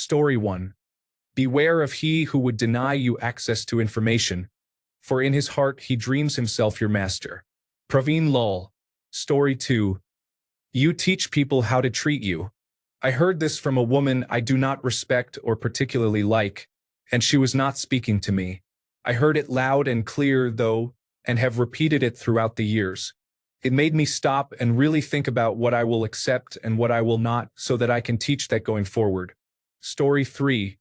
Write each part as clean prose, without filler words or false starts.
Story 1. Beware of he who would deny you access to information, for in his heart he dreams himself your master. Praveen Lal. Story 2. You teach people how to treat you. I heard this from a woman I do not respect or particularly like, and she was not speaking to me. I heard it loud and clear, though, and have repeated it throughout the years. It made me stop and really think about what I will accept and what I will not, so that I can teach that going forward. Story 3.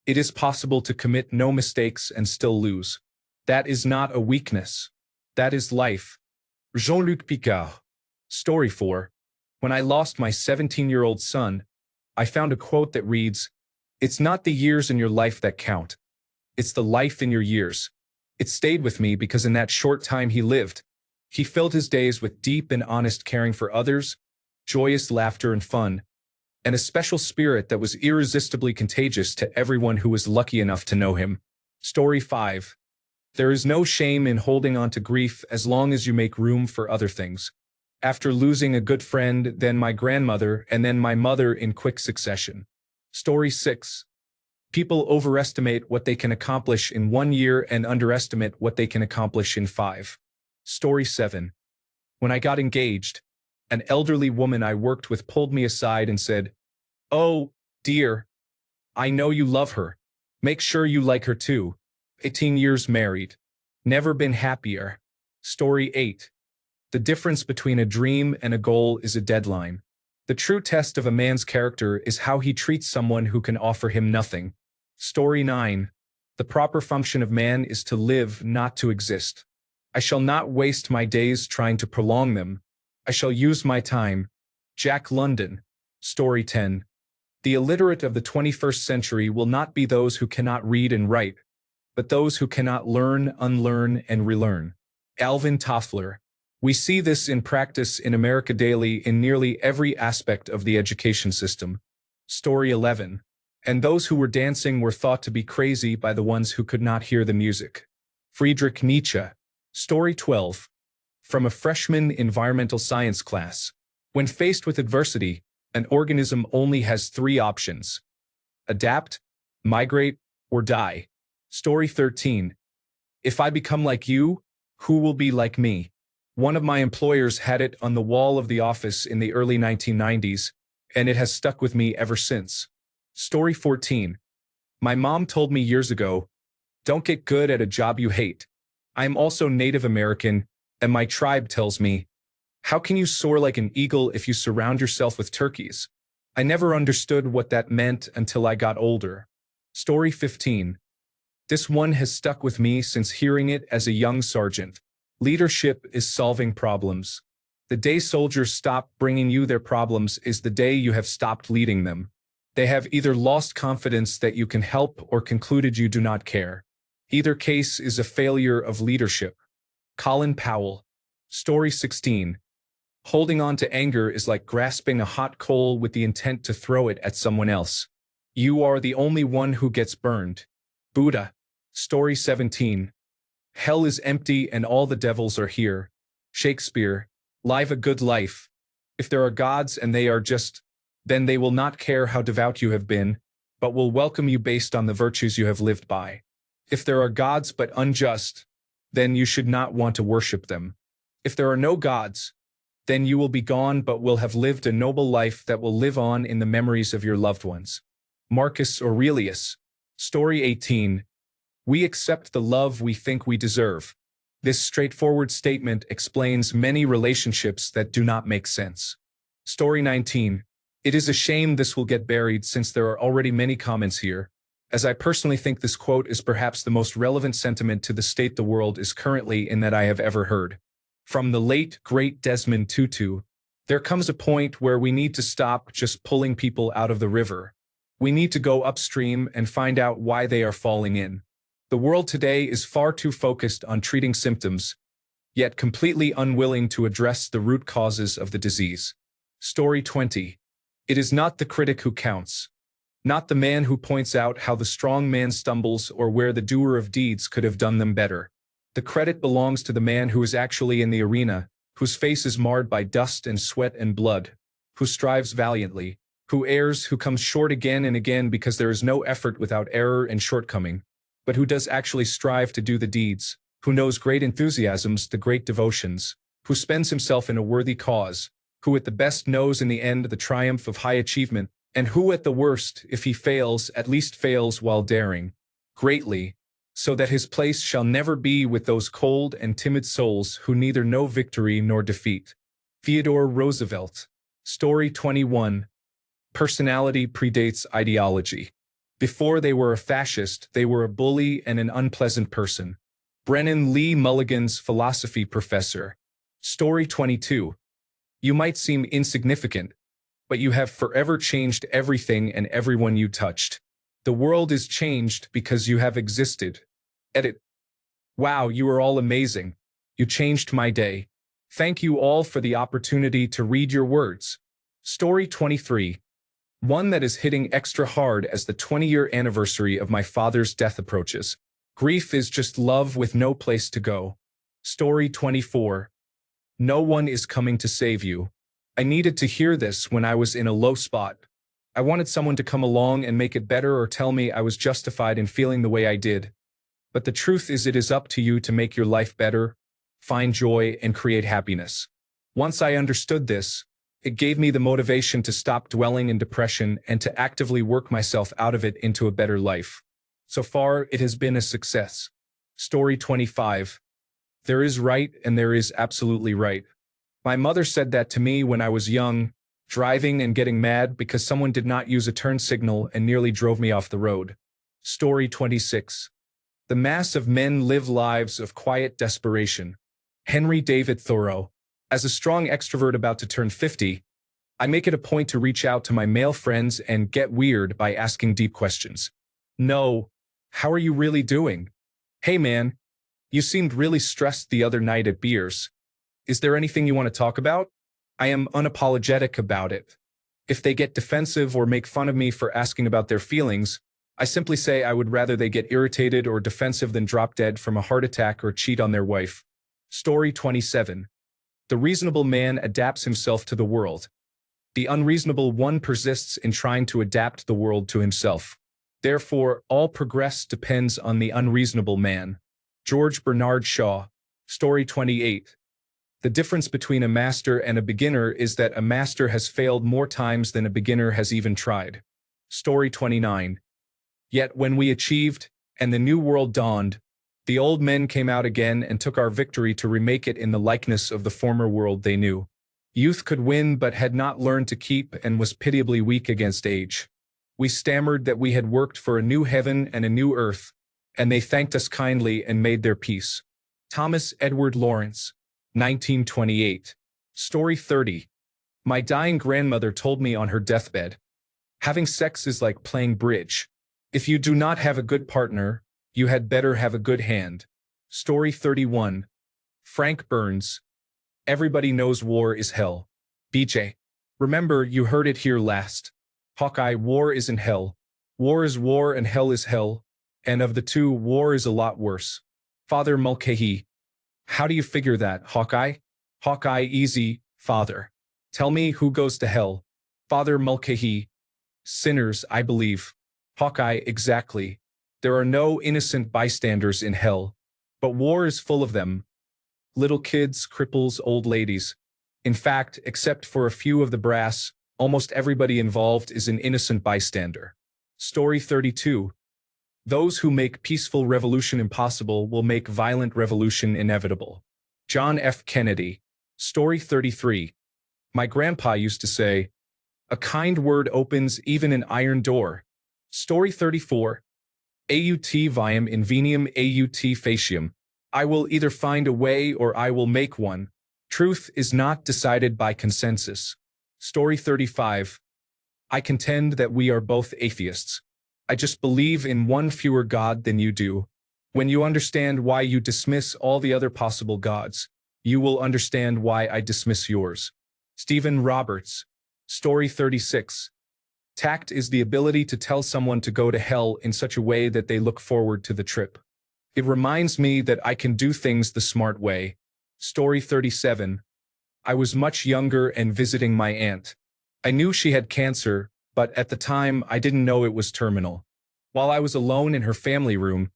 It is possible to commit no mistakes and still lose. That is not a weakness. That is life. Jean-Luc Picard. Story 4. When I lost my 17-year-old son, I found a quote that reads, "It's not the years in your life that count. It's the life in your years." It stayed with me because in that short time he lived, he filled his days with deep and honest caring for others, joyous laughter and fun, and a special spirit that was irresistibly contagious to everyone who was lucky enough to know him. Story 5. There is no shame in holding on to grief as long as you make room for other things. After losing a good friend, then my grandmother, and then my mother in quick succession. Story 6. People overestimate what they can accomplish in 1 year and underestimate what they can accomplish in 5. Story 7. When I got engaged, an elderly woman I worked with pulled me aside and said, "Oh, dear, I know you love her. Make sure you like her too. 18 years married. Never been happier." Story 8. The difference between a dream and a goal is a deadline. The true test of a man's character is how he treats someone who can offer him nothing. Story 9. The proper function of man is to live, not to exist. I shall not waste my days trying to prolong them. I shall use my time. Jack London. Story 10. The illiterate of the 21st century will not be those who cannot read and write, but those who cannot learn, unlearn, and relearn. Alvin Toffler. We see this in practice in America daily in nearly every aspect of the education system. Story 11. And those who were dancing were thought to be crazy by the ones who could not hear the music. Friedrich Nietzsche. Story 12. From a freshman environmental science class. When faced with adversity, an organism only has 3 options: adapt, migrate, or die. Story 13. If I become like you, who will be like me? One of my employers had it on the wall of the office in the early 1990s, and it has stuck with me ever since. Story 14. My mom told me years ago, "Don't get good at a job you hate." I am also Native American, and my tribe tells me, "How can you soar like an eagle if you surround yourself with turkeys?" I never understood what that meant until I got older. Story 15. This one has stuck with me since hearing it as a young sergeant. Leadership is solving problems. The day soldiers stop bringing you their problems is the day you have stopped leading them. They have either lost confidence that you can help or concluded you do not care. Either case is a failure of leadership. Colin Powell. Story 16. Holding on to anger is like grasping a hot coal with the intent to throw it at someone else. You are the only one who gets burned. Buddha. Story 17. Hell is empty and all the devils are here. Shakespeare. Live a good life. If there are gods and they are just, then they will not care how devout you have been, but will welcome you based on the virtues you have lived by. If there are gods but unjust, then you should not want to worship them. If there are no gods, then you will be gone but will have lived a noble life that will live on in the memories of your loved ones. Marcus Aurelius. Story 18. We accept the love we think we deserve. This straightforward statement explains many relationships that do not make sense. Story 19. It is a shame this will get buried since there are already many comments here, as I personally think this quote is perhaps the most relevant sentiment to the state the world is currently in that I have ever heard. From the late, great Desmond Tutu, there comes a point where we need to stop just pulling people out of the river. We need to go upstream and find out why they are falling in. The world today is far too focused on treating symptoms, yet completely unwilling to address the root causes of the disease. Story 20. It is not the critic who counts, not the man who points out how the strong man stumbles or where the doer of deeds could have done them better. The credit belongs to the man who is actually in the arena, whose face is marred by dust and sweat and blood, who strives valiantly, who errs, who comes short again and again because there is no effort without error and shortcoming, but who does actually strive to do the deeds, who knows great enthusiasms, the great devotions, who spends himself in a worthy cause, who at the best knows in the end the triumph of high achievement, and who at the worst, if he fails, at least fails while daring greatly, so that his place shall never be with those cold and timid souls who neither know victory nor defeat. Theodore Roosevelt. Story 21. Personality predates ideology. Before they were a fascist, they were a bully and an unpleasant person. Brennan Lee Mulligan's philosophy professor. Story 22. You might seem insignificant, but you have forever changed everything and everyone you touched. The world is changed because you have existed. Edit. Wow, you are all amazing. You changed my day. Thank you all for the opportunity to read your words. Story 23. One that is hitting extra hard as the 20-year anniversary of my father's death approaches. Grief is just love with no place to go. Story 24. No one is coming to save you. I needed to hear this when I was in a low spot. I wanted someone to come along and make it better or tell me I was justified in feeling the way I did. But the truth is, it is up to you to make your life better, find joy, and create happiness. Once I understood this, it gave me the motivation to stop dwelling in depression and to actively work myself out of it into a better life. So far, it has been a success. Story 25. There is right and there is absolutely right. My mother said that to me when I was young, driving and getting mad because someone did not use a turn signal and nearly drove me off the road. Story 26. The mass of men live lives of quiet desperation. Henry David Thoreau. As a strong extrovert about to turn 50, I make it a point to reach out to my male friends and get weird by asking deep questions. No, how are you really doing? Hey man, you seemed really stressed the other night at beers. Is there anything you want to talk about? I am unapologetic about it. If they get defensive or make fun of me for asking about their feelings, I simply say I would rather they get irritated or defensive than drop dead from a heart attack or cheat on their wife. Story 27. The reasonable man adapts himself to the world. The unreasonable one persists in trying to adapt the world to himself. Therefore, all progress depends on the unreasonable man. George Bernard Shaw. Story 28. The difference between a master and a beginner is that a master has failed more times than a beginner has even tried. Story 29. Yet when we achieved, and the new world dawned, the old men came out again and took our victory to remake it in the likeness of the former world they knew. Youth could win but had not learned to keep and was pitiably weak against age. We stammered that we had worked for a new heaven and a new earth, and they thanked us kindly and made their peace. Thomas Edward Lawrence. 1928. Story 30. My dying grandmother told me on her deathbed, having sex is like playing bridge. If you do not have a good partner, you had better have a good hand. Story 31. Frank Burns. Everybody knows war is hell. BJ. Remember, you heard it here last. Hawkeye, war isn't hell. War is war and hell is hell. And of the two, war is a lot worse. Father Mulcahy. How do you figure that, Hawkeye? Hawkeye, easy, father. Tell me who goes to hell. Father Mulcahy. Sinners, I believe. Hawkeye, exactly. There are no innocent bystanders in hell. But war is full of them. Little kids, cripples, old ladies. In fact, except for a few of the brass, almost everybody involved is an innocent bystander. Story 32. Those who make peaceful revolution impossible will make violent revolution inevitable. John F. Kennedy. Story 33. My grandpa used to say, a kind word opens even an iron door. Story 34. Aut viam invenium aut facium. I will either find a way or I will make one. Truth is not decided by consensus. Story 35. I contend that we are both atheists. I just believe in one fewer God than you do. When you understand why you dismiss all the other possible gods, you will understand why I dismiss yours. Stephen Roberts. Story 36. Tact is the ability to tell someone to go to hell in such a way that they look forward to the trip. It reminds me that I can do things the smart way. Story 37. I was much younger and visiting my aunt. I knew she had cancer, but at the time, I didn't know it was terminal. While I was alone in her family room,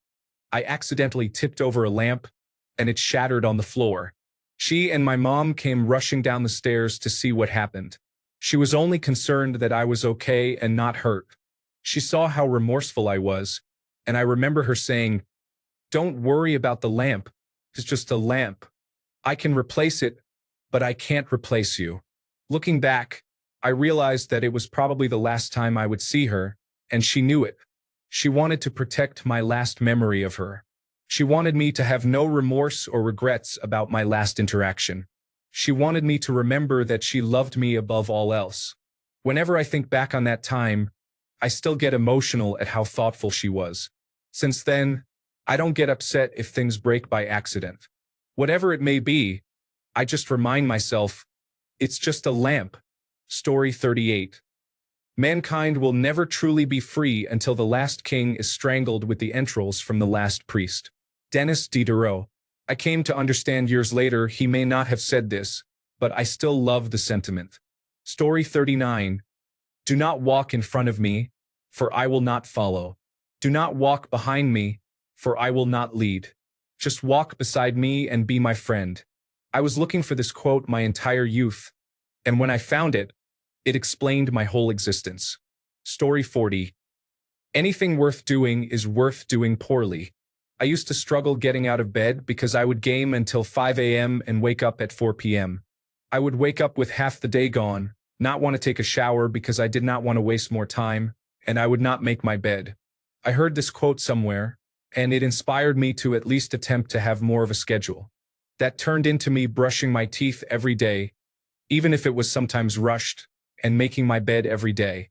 I accidentally tipped over a lamp, and it shattered on the floor. She and my mom came rushing down the stairs to see what happened. She was only concerned that I was okay and not hurt. She saw how remorseful I was, and I remember her saying, "Don't worry about the lamp. It's just a lamp. I can replace it, but I can't replace you." Looking back, I realized that it was probably the last time I would see her, and she knew it. She wanted to protect my last memory of her. She wanted me to have no remorse or regrets about my last interaction. She wanted me to remember that she loved me above all else. Whenever I think back on that time, I still get emotional at how thoughtful she was. Since then, I don't get upset if things break by accident. Whatever it may be, I just remind myself, it's just a lamp. Story 38. Mankind will never truly be free until the last king is strangled with the entrails from the last priest. Denis Diderot. I came to understand years later he may not have said this, but I still love the sentiment. Story 39. Do not walk in front of me, for I will not follow. Do not walk behind me, for I will not lead. Just walk beside me and be my friend. I was looking for this quote my entire youth, and when I found it, it explained my whole existence. Story 40. Anything worth doing is worth doing poorly. I used to struggle getting out of bed because I would game until 5 a.m. and wake up at 4 p.m. I would wake up with half the day gone, not want to take a shower because I did not want to waste more time, and I would not make my bed. I heard this quote somewhere, and it inspired me to at least attempt to have more of a schedule. That turned into me brushing my teeth every day, even if it was sometimes rushed, and making my bed every day.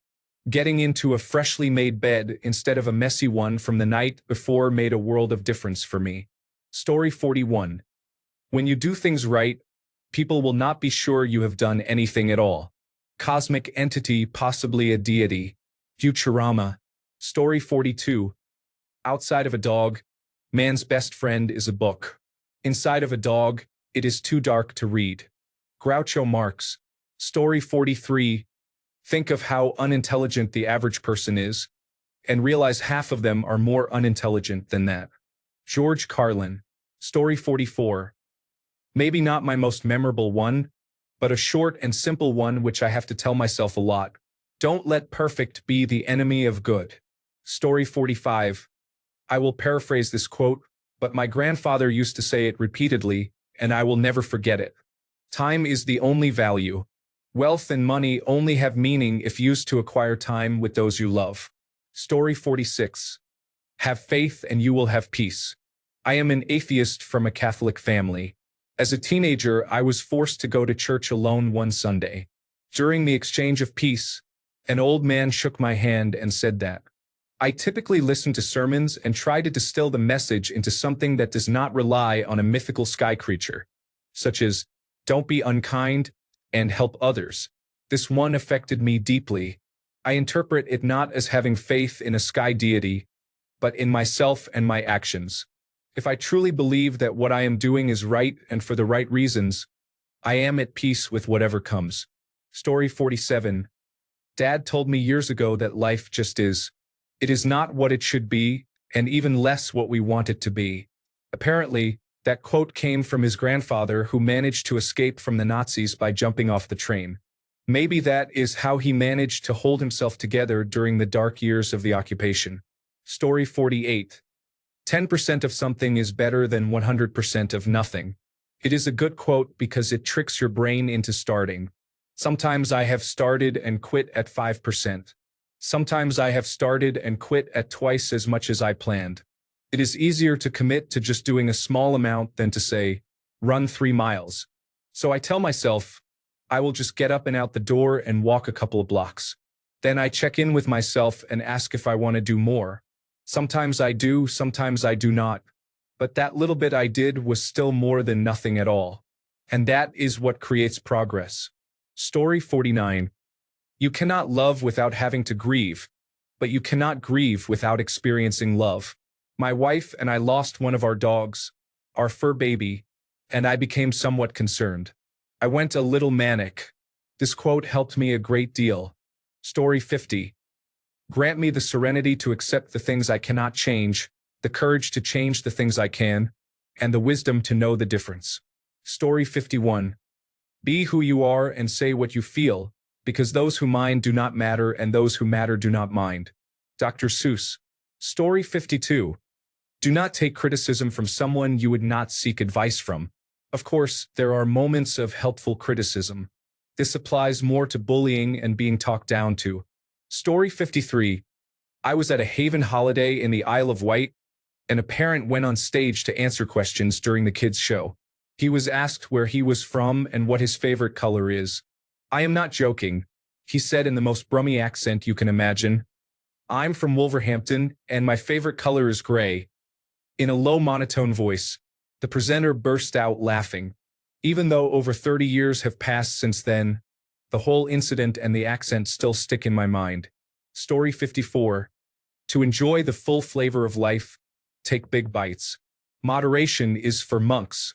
Getting into a freshly made bed instead of a messy one from the night before made a world of difference for me. Story 41. When you do things right, people will not be sure you have done anything at all. Cosmic entity, possibly a deity. Futurama. Story 42. Outside of a dog, man's best friend is a book. Inside of a dog, it is too dark to read. Groucho Marx. Story 43. Think of how unintelligent the average person is, and realize half of them are more unintelligent than that. George Carlin. Story 44. Maybe not my most memorable one, but a short and simple one which I have to tell myself a lot. Don't let perfect be the enemy of good. Story 45. I will paraphrase this quote, but my grandfather used to say it repeatedly, and I will never forget it. Time is the only value. Wealth and money only have meaning if used to acquire time with those you love. Story 46. Have faith and you will have peace. I am an atheist from a Catholic family. As a teenager, I was forced to go to church alone one Sunday. During the exchange of peace, an old man shook my hand and said that. I typically listen to sermons and try to distill the message into something that does not rely on a mythical sky creature, such as, don't be unkind, and help others. This one affected me deeply. I interpret it not as having faith in a sky deity, but in myself and my actions. If I truly believe that what I am doing is right and for the right reasons, I am at peace with whatever comes. Story 47. Dad told me years ago that life just is. It is not what it should be, and even less what we want it to be. Apparently, that quote came from his grandfather who managed to escape from the Nazis by jumping off the train. Maybe that is how he managed to hold himself together during the dark years of the occupation. Story 48. 10% of something is better than 100% of nothing. It is a good quote because it tricks your brain into starting. Sometimes I have started and quit at 5%. Sometimes I have started and quit at twice as much as I planned. It is easier to commit to just doing a small amount than to say, run 3 miles. So I tell myself, I will just get up and out the door and walk a couple of blocks. Then I check in with myself and ask if I want to do more. Sometimes I do, sometimes I do not. But that little bit I did was still more than nothing at all. And that is what creates progress. Story 49. You cannot love without having to grieve, but you cannot grieve without experiencing love. My wife and I lost one of our dogs, our fur baby, and I became somewhat concerned. I went a little manic. This quote helped me a great deal. Story 50. Grant me the serenity to accept the things I cannot change, the courage to change the things I can, and the wisdom to know the difference. Story 51. Be who you are and say what you feel, because those who mind do not matter and those who matter do not mind. Dr. Seuss. Story 52. Do not take criticism from someone you would not seek advice from. Of course, there are moments of helpful criticism. This applies more to bullying and being talked down to. Story 53. I was at a Haven holiday in the Isle of Wight, and a parent went on stage to answer questions during the kids' show. He was asked where he was from and what his favorite color is. I am not joking, he said in the most brummy accent you can imagine. I'm from Wolverhampton, and my favorite color is gray. In a low monotone voice, the presenter burst out laughing. Even though over 30 years have passed since then, the whole incident and the accent still stick in my mind. Story 54. To enjoy the full flavor of life, take big bites. Moderation is for monks.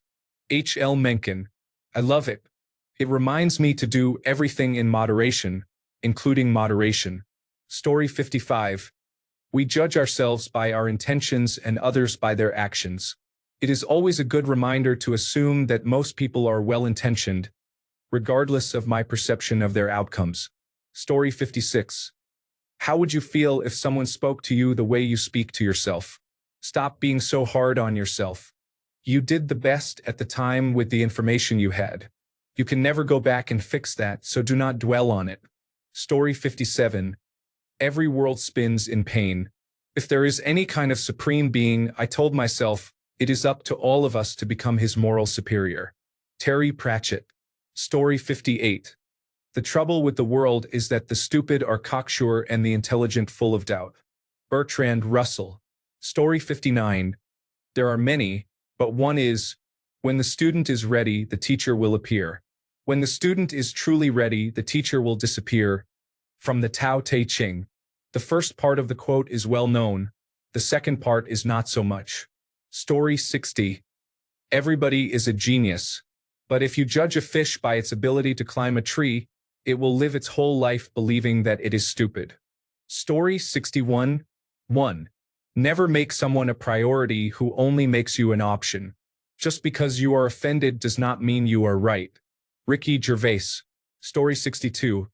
H. L. Mencken. I love it. It reminds me to do everything in moderation, including moderation. Story 55. We judge ourselves by our intentions and others by their actions. It is always a good reminder to assume that most people are well-intentioned, regardless of my perception of their outcomes. Story 56. How would you feel if someone spoke to you the way you speak to yourself? Stop being so hard on yourself. You did the best at the time with the information you had. You can never go back and fix that, so do not dwell on it. Story 57. Every world spins in pain. If there is any kind of supreme being, I told myself, it is up to all of us to become his moral superior. Terry Pratchett. Story 58. The trouble with the world is that the stupid are cocksure and the intelligent full of doubt. Bertrand Russell. Story 59. There are many, but one is, when the student is ready, the teacher will appear. When the student is truly ready, the teacher will disappear. From the Tao Te Ching. The first part of the quote is well known. The second part is not so much. Story 60. Everybody is a genius. But if you judge a fish by its ability to climb a tree, it will live its whole life believing that it is stupid. Story 61. 1. Never make someone a priority who only makes you an option. Just because you are offended does not mean you are right. Ricky Gervais. Story 62.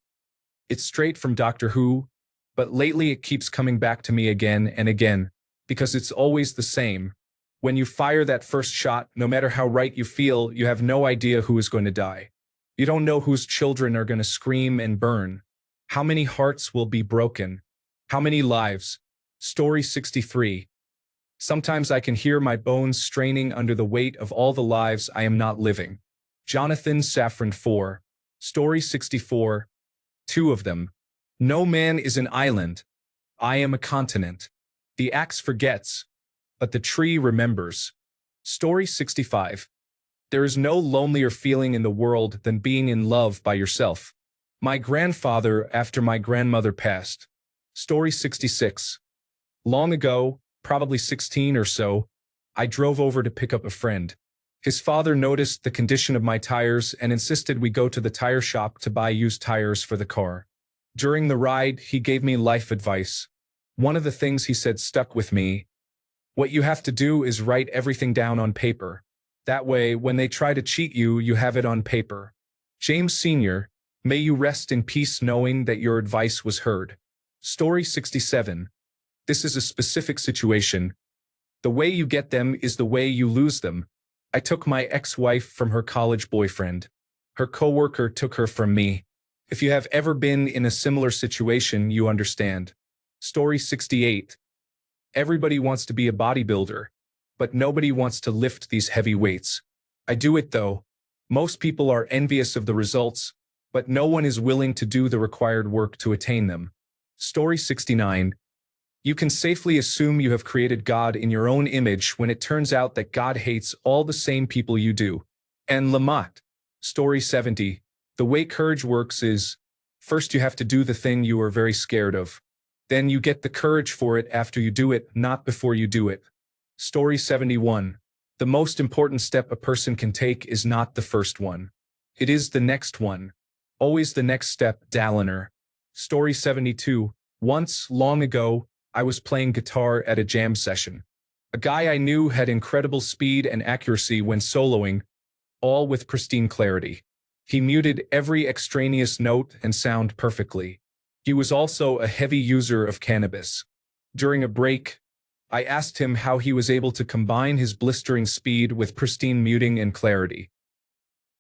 It's straight from Doctor Who, but lately it keeps coming back to me again and again, because it's always the same. When you fire that first shot, no matter how right you feel, you have no idea who is going to die. You don't know whose children are going to scream and burn. How many hearts will be broken? How many lives? Story 63. Sometimes I can hear my bones straining under the weight of all the lives I am not living. Jonathan Safran IV. Story 64. Two of them. No man is an island. I am a continent. The axe forgets, but the tree remembers. Story 65. There is no lonelier feeling in the world than being in love by yourself. My grandfather after my grandmother passed. Story 66. Long ago, probably 16 or so, I drove over to pick up a friend. His father noticed the condition of my tires and insisted we go to the tire shop to buy used tires for the car. During the ride, he gave me life advice. One of the things he said stuck with me. What you have to do is write everything down on paper. That way, when they try to cheat you, you have it on paper. James Sr., may you rest in peace knowing that your advice was heard. Story 67. This is a specific situation. The way you get them is the way you lose them. I took my ex-wife from her college boyfriend. Her coworker took her from me. If you have ever been in a similar situation, you understand. Story 68. Everybody wants to be a bodybuilder, but nobody wants to lift these heavy weights. I do it though. Most people are envious of the results, but no one is willing to do the required work to attain them. Story 69. You can safely assume you have created God in your own image when it turns out that God hates all the same people you do. And Lamott. Story 70. The way courage works is, first you have to do the thing you are very scared of. Then you get the courage for it after you do it, not before you do it. Story 71. The most important step a person can take is not the first one. It is the next one. Always the next step, Dalliner. Story 72. Once, long ago, I was playing guitar at a jam session. A guy I knew had incredible speed and accuracy when soloing, all with pristine clarity. He muted every extraneous note and sound perfectly. He was also a heavy user of cannabis. During a break, I asked him how he was able to combine his blistering speed with pristine muting and clarity.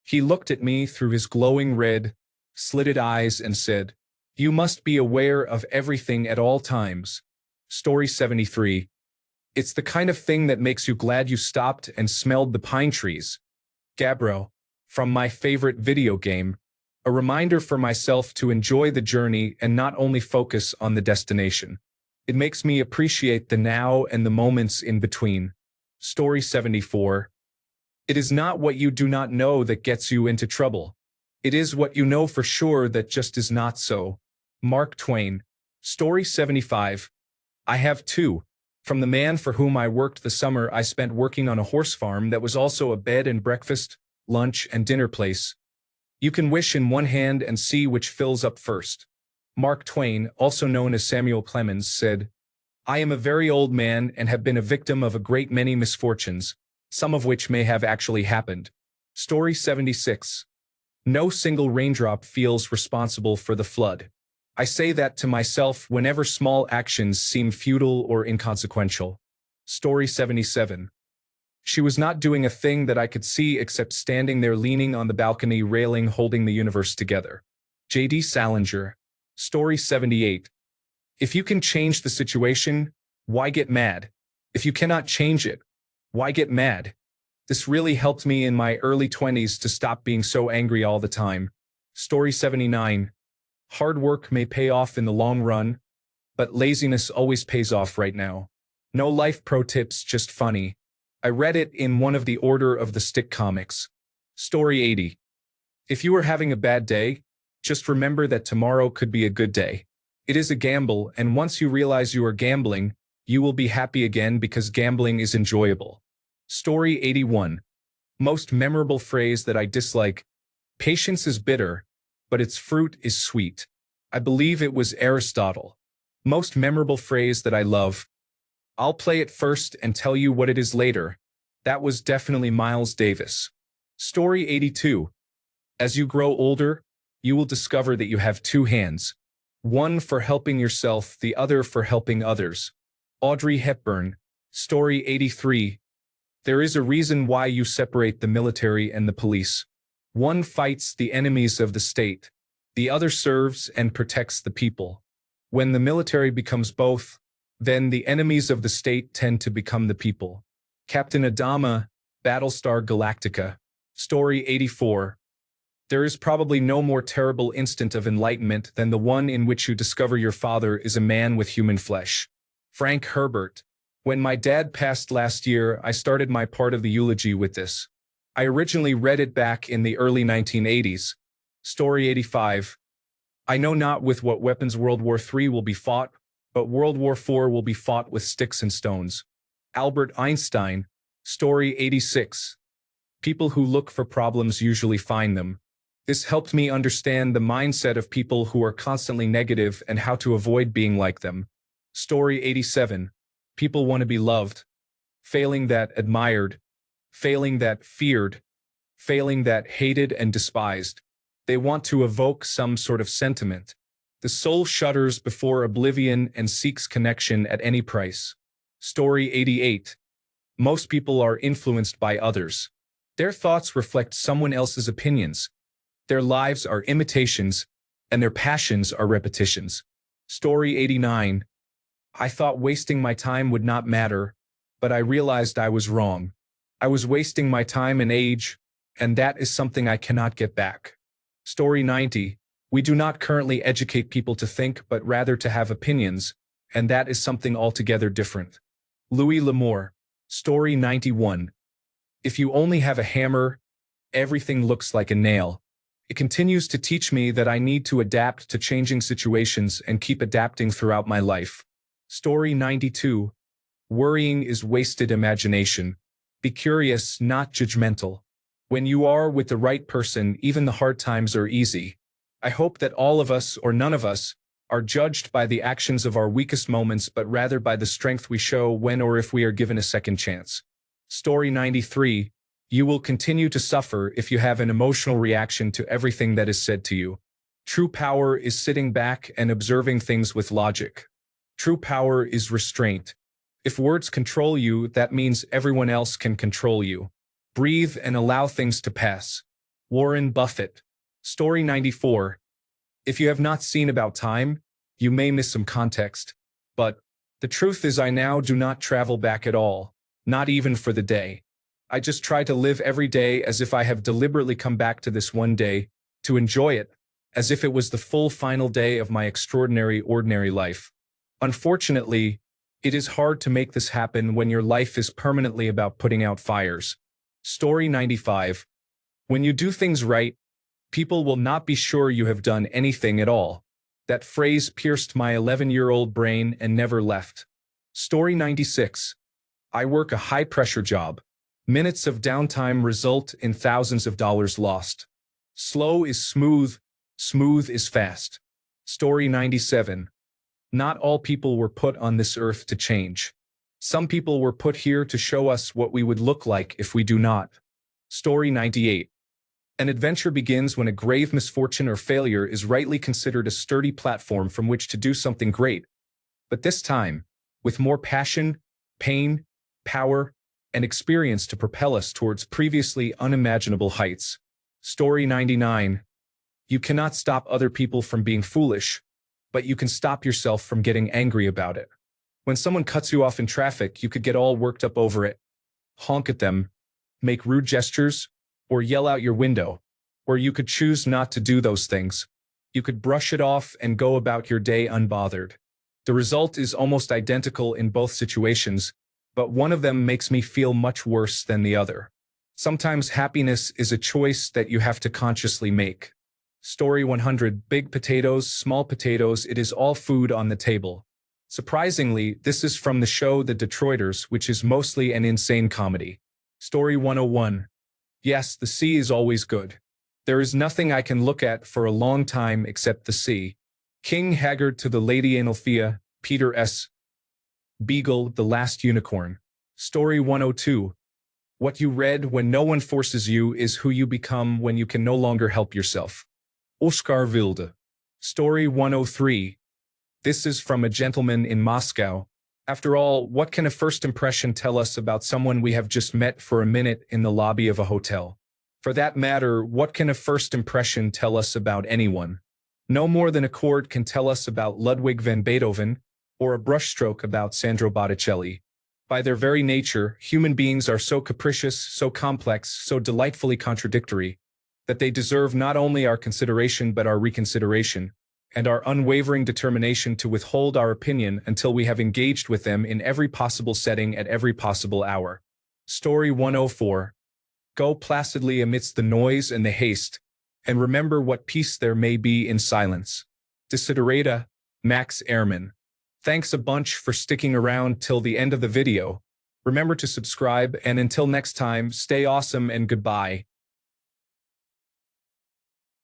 He looked at me through his glowing red, slitted eyes and said, "You must be aware of everything at all times." Story 73. It's the kind of thing that makes you glad you stopped and smelled the pine trees. Gabbro, from my favorite video game, a reminder for myself to enjoy the journey and not only focus on the destination. It makes me appreciate the now and the moments in between. Story 74. It is not what you do not know that gets you into trouble. It is what you know for sure that just is not so. Mark Twain. Story 75. I have two. From the man for whom I worked the summer I spent working on a horse farm that was also a bed and breakfast, lunch and dinner place. You can wish in one hand and see which fills up first. Mark Twain, also known as Samuel Clemens, said, I am a very old man and have been a victim of a great many misfortunes, some of which may have actually happened. Story 76. No single raindrop feels responsible for the flood. I say that to myself whenever small actions seem futile or inconsequential. Story 77. She was not doing a thing that I could see except standing there leaning on the balcony railing holding the universe together. J.D. Salinger. Story 78. If you can change the situation, why get mad? If you cannot change it, why get mad? This really helped me in my early 20s to stop being so angry all the time. Story 79. Hard work may pay off in the long run, but laziness always pays off right now. No life pro tips, just funny. I read it in one of the Order of the Stick comics. Story 80. If you are having a bad day, just remember that tomorrow could be a good day. It is a gamble, and once you realize you are gambling, you will be happy again because gambling is enjoyable. Story 81. Most memorable phrase that I dislike. Patience is bitter, but its fruit is sweet. I believe it was Aristotle. Most memorable phrase that I love. I'll play it first and tell you what it is later. That was definitely Miles Davis. Story 82. As you grow older, you will discover that you have two hands. One for helping yourself, the other for helping others. Audrey Hepburn. Story 83. There is a reason why you separate the military and the police. One fights the enemies of the state. The other serves and protects the people. When the military becomes both, then the enemies of the state tend to become the people. Captain Adama, Battlestar Galactica. Story 84. There is probably no more terrible instant of enlightenment than the one in which you discover your father is a man with human flesh. Frank Herbert. When my dad passed last year, I started my part of the eulogy with this. I originally read it back in the early 1980s. Story 85. I know not with what weapons World War III will be fought, but World War IV will be fought with sticks and stones. Albert Einstein. Story 86. People who look for problems usually find them. This helped me understand the mindset of people who are constantly negative and how to avoid being like them. Story 87. People want to be loved. Failing that admired. Failing that feared. Failing that hated and despised. They want to evoke some sort of sentiment. The soul shudders before oblivion and seeks connection at any price. Story 88. Most people are influenced by others. Their thoughts reflect someone else's opinions. Their lives are imitations, and their passions are repetitions. Story 89. I thought wasting my time would not matter, but I realized I was wrong. I was wasting my time and age, and that is something I cannot get back. Story 90. We do not currently educate people to think, but rather to have opinions, and that is something altogether different. Louis L'Amour. Story 91. If you only have a hammer, everything looks like a nail. It continues to teach me that I need to adapt to changing situations and keep adapting throughout my life. Story 92. Worrying is wasted imagination. Be curious, not judgmental. When you are with the right person, even the hard times are easy. I hope that all of us, or none of us, are judged by the actions of our weakest moments, but rather by the strength we show when or if we are given a second chance. Story 93. You will continue to suffer if you have an emotional reaction to everything that is said to you. True power is sitting back and observing things with logic. True power is restraint. If words control you, that means everyone else can control you. Breathe and allow things to pass. Warren Buffett. Story 94. If you have not seen About Time, you may miss some context. But the truth is I now do not travel back at all, not even for the day. I just try to live every day as if I have deliberately come back to this one day, to enjoy it, as if it was the full final day of my extraordinary ordinary life. Unfortunately, it is hard to make this happen when your life is permanently about putting out fires. Story 95. When you do things right, people will not be sure you have done anything at all. That phrase pierced my 11-year-old brain and never left. Story 96. I work a high-pressure job. Minutes of downtime result in thousands of dollars lost. Slow is smooth, smooth is fast. Story 97. Not all people were put on this earth to change. Some people were put here to show us what we would look like if we do not. Story 98. An adventure begins when a grave misfortune or failure is rightly considered a sturdy platform from which to do something great. But this time, with more passion, pain, power, and experience to propel us towards previously unimaginable heights. Story 99. You cannot stop other people from being foolish, but you can stop yourself from getting angry about it. When someone cuts you off in traffic, you could get all worked up over it, honk at them, make rude gestures, or yell out your window. Or you could choose not to do those things. You could brush it off and go about your day unbothered. The result is almost identical in both situations, but one of them makes me feel much worse than the other. Sometimes happiness is a choice that you have to consciously make. Story 100. Big potatoes, small potatoes, it is all food on the table. Surprisingly, this is from the show The Detroiters, which is mostly an insane comedy. Story 101. Yes, the sea is always good. There is nothing I can look at for a long time except the sea. King Haggard to the Lady Analthea, Peter S. Beagle, The Last Unicorn. Story 102. What you read when no one forces you is who you become when you can no longer help yourself. Oscar Wilde. Story 103. This is from a gentleman in Moscow. After all, what can a first impression tell us about someone we have just met for a minute in the lobby of a hotel? For that matter, what can a first impression tell us about anyone? No more than a chord can tell us about Ludwig van Beethoven, or a brushstroke about Sandro Botticelli. By their very nature, human beings are so capricious, so complex, so delightfully contradictory, that they deserve not only our consideration but our reconsideration, and our unwavering determination to withhold our opinion until we have engaged with them in every possible setting at every possible hour. Story 104. Go placidly amidst the noise and the haste, and remember what peace there may be in silence. Desiderata, Max Ehrman. Thanks a bunch for sticking around till the end of the video. Remember to subscribe, and until next time, stay awesome and goodbye.